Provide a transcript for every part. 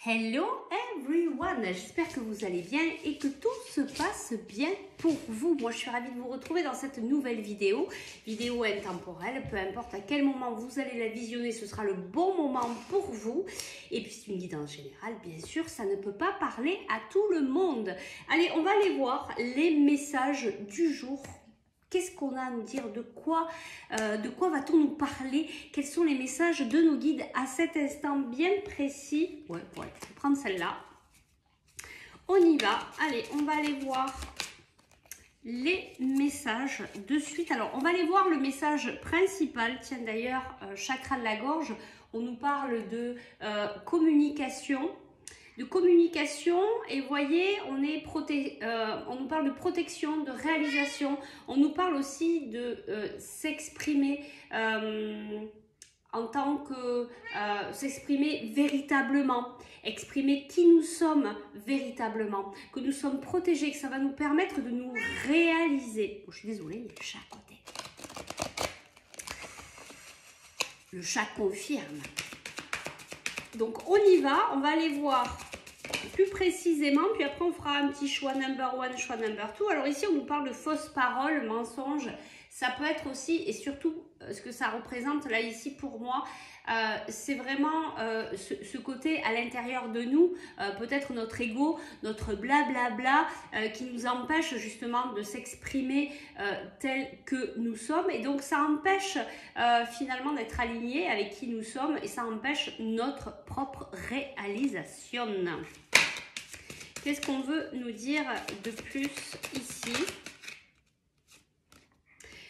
Hello everyone, j'espère que vous allez bien et que tout se passe bien pour vous. Moi je suis ravie de vous retrouver dans cette nouvelle vidéo intemporelle, peu importe à quel moment vous allez la visionner, ce sera le bon moment pour vous. Et puis c'est une guidance générale, bien sûr, ça ne peut pas parler à tout le monde. Allez, on va aller voir les messages du jour. Qu'est-ce qu'on a à nous dire? De quoi va-t-on nous parler? Quels sont les messages de nos guides à cet instant bien précis? Ouais, je vais prendre celle-là. On y va. Allez, on va aller voir les messages de suite. Alors, on va aller voir le message principal. Tiens, d'ailleurs, chakra de la gorge, on nous parle de communication. Et vous voyez, on nous parle de protection, de réalisation, on nous parle aussi de s'exprimer en tant que s'exprimer véritablement, exprimer qui nous sommes véritablement, que nous sommes protégés, que ça va nous permettre de nous réaliser. Oh, je suis désolée, il y a le chat à côté. Le chat confirme. Donc on y va, on va aller voir plus précisément, puis après on fera un petit choix number one, choix number two. Alors ici on nous parle de fausses paroles, mensonges, ça peut être aussi et surtout ce que ça représente là ici pour moi, c'est vraiment ce côté à l'intérieur de nous, peut-être notre ego, notre blablabla qui nous empêche justement de s'exprimer tel que nous sommes et donc ça empêche finalement d'être aligné avec qui nous sommes et ça empêche notre propre réalisation. Qu'est-ce qu'on veut nous dire de plus ici?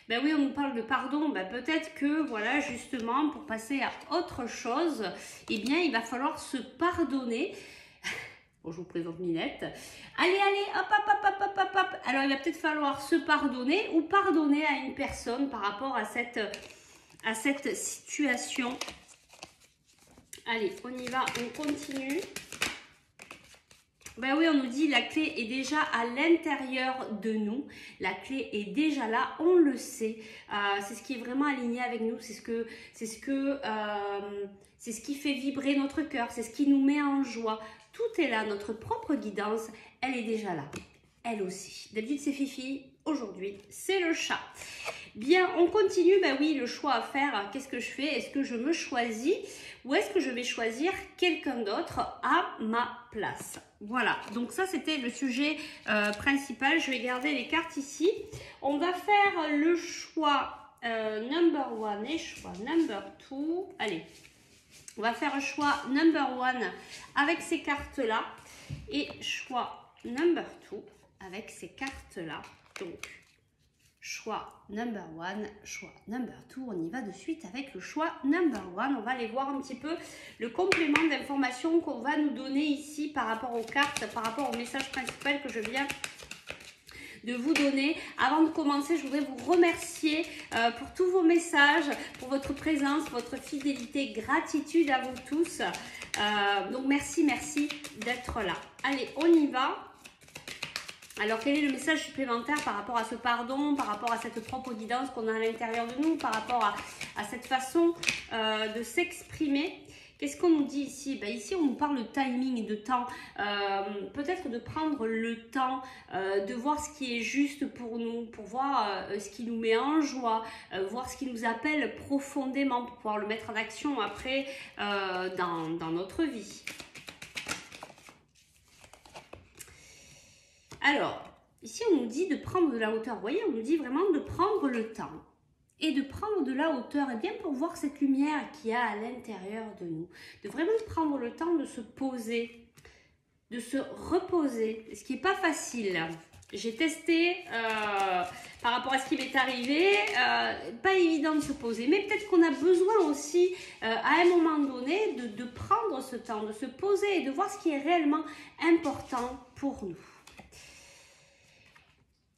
Ben oui, on nous parle de pardon. Ben peut-être que, voilà, justement, pour passer à autre chose, eh bien, il va falloir se pardonner. Bon, je vous présente Minette. Allez, hop. Alors, il va peut-être falloir se pardonner ou pardonner à une personne par rapport à cette situation. Allez, on y va, on continue. Ben oui, on nous dit la clé est déjà à l'intérieur de nous. La clé est déjà là, on le sait. C'est ce qui est vraiment aligné avec nous. C'est ce qui fait vibrer notre cœur. C'est ce qui nous met en joie. Tout est là. Notre propre guidance, elle est déjà là. Elle aussi. D'habitude, c'est Fifi. Aujourd'hui, c'est le chat. Bien, on continue. Ben oui, le choix à faire. Qu'est-ce que je fais? Est-ce que je me choisis ou est-ce que je vais choisir quelqu'un d'autre à ma place? Voilà, donc ça c'était le sujet principal. Je vais garder les cartes ici. On va faire le choix number one et choix number two. Allez, on va faire un choix number one avec ces cartes-là et choix number two avec ces cartes-là. Donc, choix number one, choix number two. On y va de suite avec le choix number one. On va aller voir un petit peu le complément d'informations qu'on va nous donner ici par rapport aux cartes, par rapport au message principal que je viens de vous donner. Avant de commencer, je voudrais vous remercier pour tous vos messages, pour votre présence, votre fidélité, gratitude à vous tous. Donc merci d'être là. Allez, on y va. Alors, quel est le message supplémentaire par rapport à ce pardon, par rapport à cette propre guidance qu'on a à l'intérieur de nous, par rapport à cette façon de s'exprimer? Qu'est-ce qu'on nous dit ici? Ben, ici, on nous parle de timing et de temps. Peut-être de prendre le temps de voir ce qui est juste pour nous, pour voir ce qui nous met en joie, voir ce qui nous appelle profondément pour pouvoir le mettre en action après dans notre vie. Alors, ici, on nous dit de prendre de la hauteur. Vous voyez, on nous dit vraiment de prendre le temps. Et de prendre de la hauteur, et bien pour voir cette lumière qu'il y a à l'intérieur de nous. De vraiment prendre le temps de se poser, de se reposer. Ce qui n'est pas facile. J'ai testé par rapport à ce qui m'est arrivé. Pas évident de se poser. Mais peut-être qu'on a besoin aussi, à un moment donné, de prendre ce temps, de se poser et de voir ce qui est réellement important pour nous.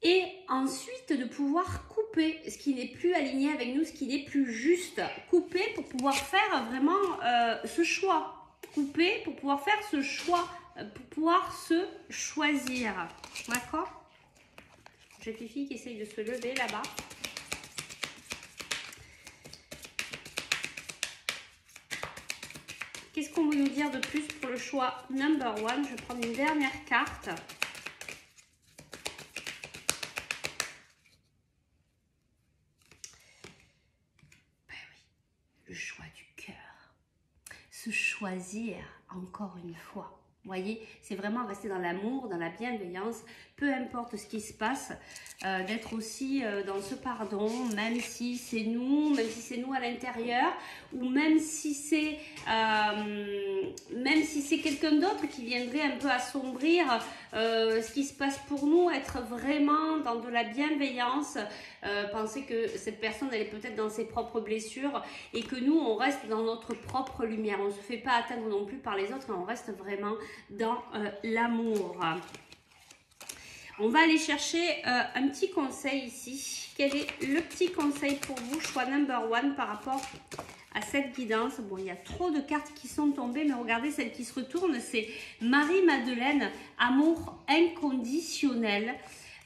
Et ensuite de pouvoir couper ce qui n'est plus aligné avec nous, ce qui n'est plus juste. Couper pour pouvoir faire vraiment ce choix. Couper pour pouvoir faire ce choix, pour pouvoir se choisir. D'accord? J'ai Fifi qui essaye de se lever là-bas. Qu'est-ce qu'on veut nous dire de plus pour le choix number 1? Je vais prendre une dernière carte. Le choix du cœur. Se choisir encore une fois. Vous voyez, c'est vraiment rester dans l'amour, dans la bienveillance, peu importe ce qui se passe, d'être aussi dans ce pardon, même si c'est nous à l'intérieur, ou même si c'est quelqu'un d'autre qui viendrait un peu assombrir ce qui se passe pour nous, être vraiment dans de la bienveillance, penser que cette personne elle est peut-être dans ses propres blessures et que nous on reste dans notre propre lumière, on ne se fait pas atteindre non plus par les autres, mais on reste vraiment dans l'amour. On va aller chercher un petit conseil ici. Quel est le petit conseil pour vous, choix number 1 par rapport à cette guidance? Bon, il y a trop de cartes qui sont tombées, mais regardez celle qui se retourne, c'est Marie-Madeleine, amour inconditionnel.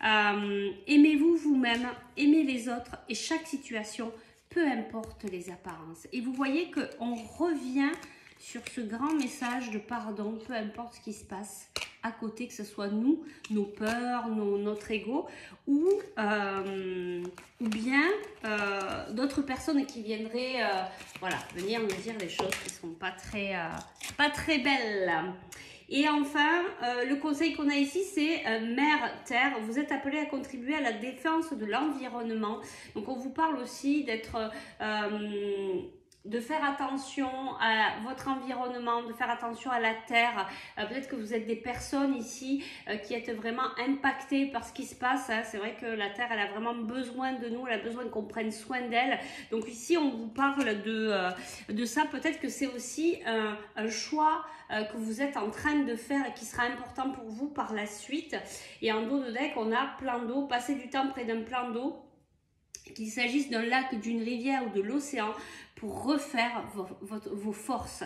Aimez-vous vous-même, aimez les autres et chaque situation, peu importe les apparences. Et vous voyez qu'on revient sur ce grand message de pardon, peu importe ce qui se passe à côté, que ce soit nous, nos peurs, notre ego, ou bien d'autres personnes qui viendraient voilà, venir nous dire des choses qui ne sont pas très belles. Et enfin, le conseil qu'on a ici, c'est Mère Terre. Vous êtes appelé à contribuer à la défense de l'environnement. Donc, on vous parle aussi d'être... de faire attention à votre environnement, de faire attention à la terre. Peut-être que vous êtes des personnes ici qui êtes vraiment impactées par ce qui se passe. Hein. C'est vrai que la terre, elle a vraiment besoin de nous, elle a besoin qu'on prenne soin d'elle. Donc ici, on vous parle de ça. Peut-être que c'est aussi un choix que vous êtes en train de faire et qui sera important pour vous par la suite. Et en dos de deck, on a plan d'eau, passer du temps près d'un plan d'eau, qu'il s'agisse d'un lac, d'une rivière ou de l'océan, pour refaire vos forces.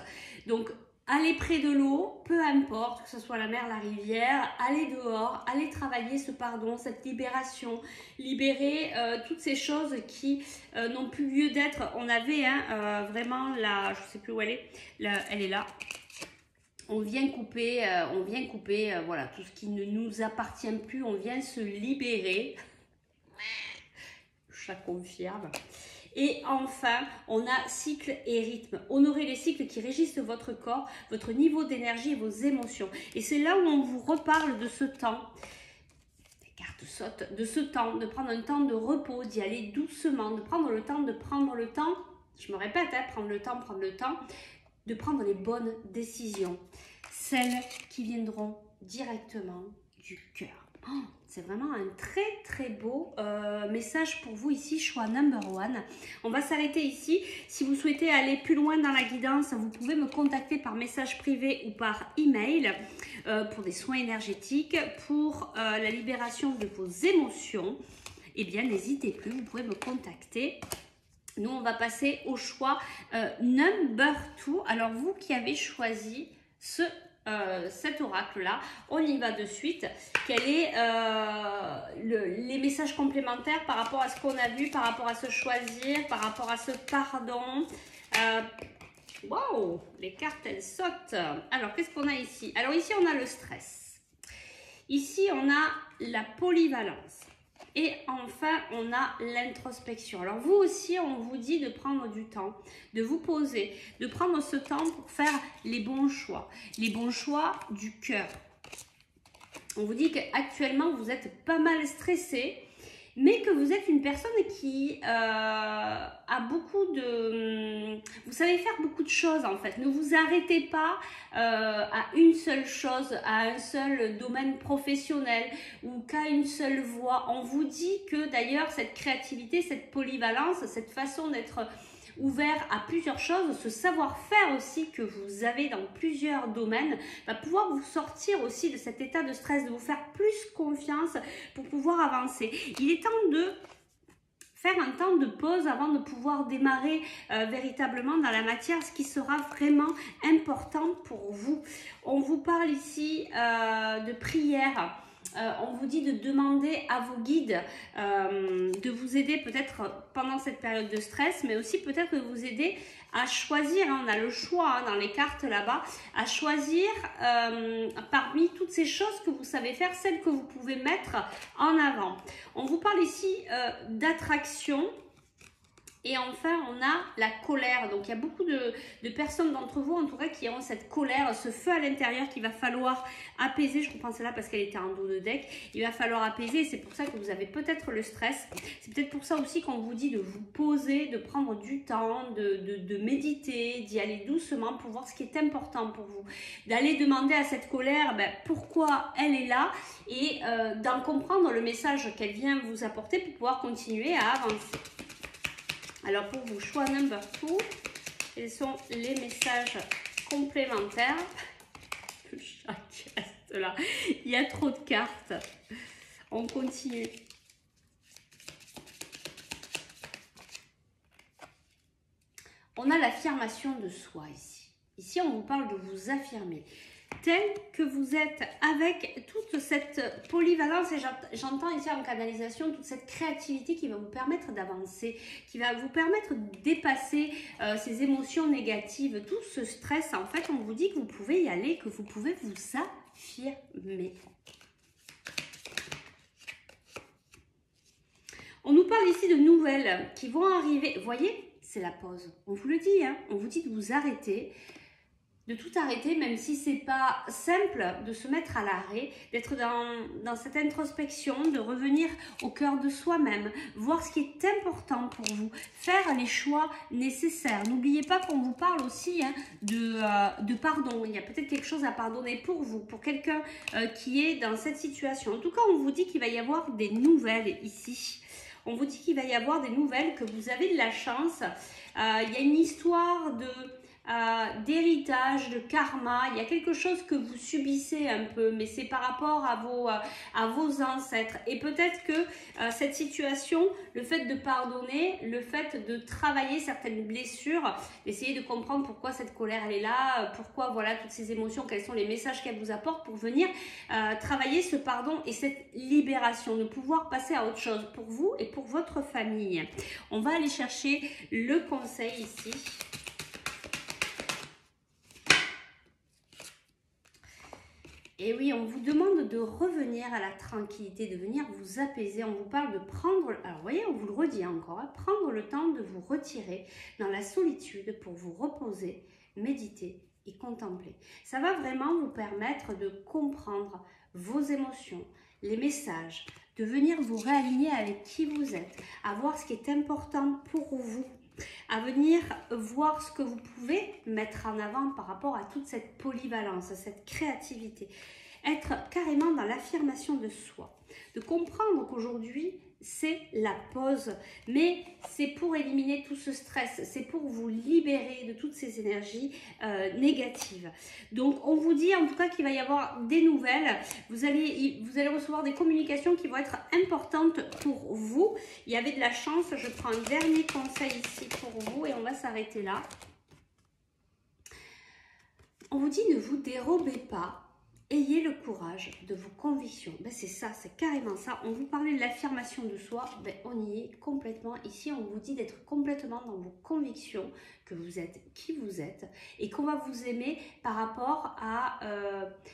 Donc, allez près de l'eau, peu importe, que ce soit la mer, la rivière, allez dehors, allez travailler ce pardon, cette libération, libérer toutes ces choses qui n'ont plus lieu d'être. On avait vraiment la, je ne sais plus où elle est, elle est là. On vient couper, voilà, tout ce qui ne nous appartient plus, on vient se libérer. Ça confirme. Et enfin, on a cycle et rythme. Honorez les cycles qui régissent votre corps, votre niveau d'énergie et vos émotions. Et c'est là où on vous reparle de ce temps. Les cartes sautent. De ce temps, de prendre un temps de repos, d'y aller doucement, de prendre le temps, je me répète, hein, prendre le temps, de prendre les bonnes décisions. Celles qui viendront directement du cœur. Oh, c'est vraiment un très beau message pour vous ici, choix number 1. On va s'arrêter ici. Si vous souhaitez aller plus loin dans la guidance, vous pouvez me contacter par message privé ou par email pour des soins énergétiques, pour la libération de vos émotions. Eh bien, n'hésitez plus, vous pouvez me contacter. Nous, on va passer au choix number 2. Alors, vous qui avez choisi cet oracle-là, on y va de suite. Quels sont les messages complémentaires par rapport à ce qu'on a vu, par rapport à se choisir, par rapport à ce pardon? Wow, les cartes, elles sautent. Alors, qu'est-ce qu'on a ici? Alors, ici, on a le stress. Ici, on a la polyvalence. Et enfin, on a l'introspection. Alors, vous aussi, on vous dit de prendre du temps, de vous poser, de prendre ce temps pour faire les bons choix du cœur. On vous dit qu'actuellement, vous êtes pas mal stressé, mais que vous êtes une personne qui a beaucoup de... Vous savez faire beaucoup de choses en fait. Ne vous arrêtez pas à une seule chose, à un seul domaine professionnel ou qu'à une seule voie. On vous dit que d'ailleurs cette créativité, cette polyvalence, cette façon d'être ouvert à plusieurs choses, ce savoir-faire aussi que vous avez dans plusieurs domaines va pouvoir vous sortir aussi de cet état de stress, de vous faire plus confiance pour pouvoir avancer. Il est temps de faire un temps de pause avant de pouvoir démarrer véritablement dans la matière, ce qui sera vraiment important pour vous. On vous parle ici de prière. On vous dit de demander à vos guides de vous aider peut-être pendant cette période de stress, mais aussi peut-être de vous aider à choisir, hein, on a le choix hein, dans les cartes là-bas, à choisir parmi toutes ces choses que vous savez faire, celles que vous pouvez mettre en avant. On vous parle ici d'attraction. Et enfin, on a la colère. Donc, il y a beaucoup de personnes d'entre vous, en tout cas, qui ont cette colère, ce feu à l'intérieur qu'il va falloir apaiser. Je reprends celle-là parce qu'elle était en dos de deck. Il va falloir apaiser. C'est pour ça que vous avez peut-être le stress. C'est peut-être pour ça aussi qu'on vous dit de vous poser, de prendre du temps, de méditer, d'y aller doucement pour voir ce qui est important pour vous. D'aller demander à cette colère pourquoi elle est là et d'en comprendre le message qu'elle vient vous apporter pour pouvoir continuer à avancer. Alors pour vous, choix number 2, quels sont les messages complémentaires? Le chat qui reste là, il y a trop de cartes. On continue. On a l'affirmation de soi ici. Ici, on vous parle de vous affirmer tel que vous êtes avec toute cette polyvalence et j'entends ici en canalisation toute cette créativité qui va vous permettre d'avancer, qui va vous permettre de dépasser ces émotions négatives, tout ce stress. En fait, on vous dit que vous pouvez y aller, que vous pouvez vous affirmer. On nous parle ici de nouvelles qui vont arriver. Vous voyez, c'est la pause. On vous le dit, hein, on vous dit de vous arrêter. De tout arrêter, même si c'est pas simple de se mettre à l'arrêt, d'être dans cette introspection, de revenir au cœur de soi-même, voir ce qui est important pour vous, faire les choix nécessaires. N'oubliez pas qu'on vous parle aussi hein, de pardon. Il y a peut-être quelque chose à pardonner pour vous, pour quelqu'un qui est dans cette situation. En tout cas, on vous dit qu'il va y avoir des nouvelles ici. On vous dit qu'il va y avoir des nouvelles, que vous avez de la chance. Il y a une histoire d'héritage, de karma, il y a quelque chose que vous subissez un peu, mais c'est par rapport à vos ancêtres. Et peut-être que cette situation, le fait de pardonner, le fait de travailler certaines blessures, d'essayer de comprendre pourquoi cette colère elle est là, pourquoi voilà toutes ces émotions, quels sont les messages qu'elle vous apporte pour venir travailler ce pardon et cette libération, de pouvoir passer à autre chose pour vous et pour votre famille. On va aller chercher le conseil ici. Et oui, on vous demande de revenir à la tranquillité, de venir vous apaiser. On vous parle de prendre, alors vous voyez, on vous le redit encore, hein, prendre le temps de vous retirer dans la solitude pour vous reposer, méditer et contempler. Ça va vraiment vous permettre de comprendre vos émotions, les messages, de venir vous réaligner avec qui vous êtes, à voir ce qui est important pour vous, à venir voir ce que vous pouvez mettre en avant par rapport à toute cette polyvalence, cette créativité. Être carrément dans l'affirmation de soi. De comprendre qu'aujourd'hui, c'est la pause, mais c'est pour éliminer tout ce stress, c'est pour vous libérer de toutes ces énergies négatives. Donc, on vous dit en tout cas qu'il va y avoir des nouvelles. Vous allez recevoir des communications qui vont être importantes pour vous. Il y avait de la chance. Je prends un dernier conseil ici pour vous et on va s'arrêter là. On vous dit ne vous dérobez pas. Ayez le courage de vos convictions. Ben c'est ça, c'est carrément ça. On vous parlait de l'affirmation de soi, ben on y est complètement. Ici, on vous dit d'être complètement dans vos convictions, que vous êtes qui vous êtes et qu'on va vous aimer par rapport à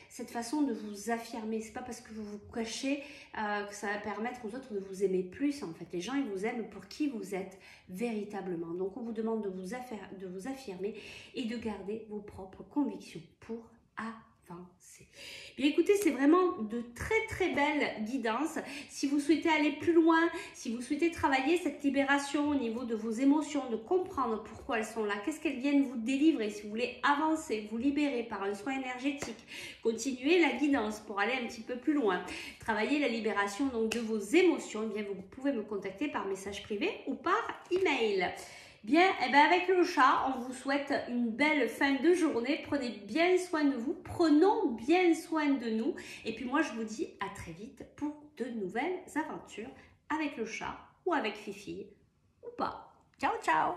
cette façon de vous affirmer. C'est pas parce que vous vous cachez que ça va permettre aux autres de vous aimer plus. En fait, les gens, ils vous aiment pour qui vous êtes véritablement. Donc, on vous demande de vous affirmer et de garder vos propres convictions pour avancer. Bien écoutez, c'est vraiment de très belles guidances. Si vous souhaitez aller plus loin, si vous souhaitez travailler cette libération au niveau de vos émotions, de comprendre pourquoi elles sont là, qu'est-ce qu'elles viennent vous délivrer, si vous voulez avancer, vous libérer par un soin énergétique, continuer la guidance pour aller un petit peu plus loin, travailler la libération donc de vos émotions, eh bien vous pouvez me contacter par message privé ou par email. Bien, et bien avec le chat, on vous souhaite une belle fin de journée. Prenez bien soin de vous, prenons bien soin de nous. Et puis moi, je vous dis à très vite pour de nouvelles aventures avec le chat ou avec Fifi ou pas. Ciao, ciao!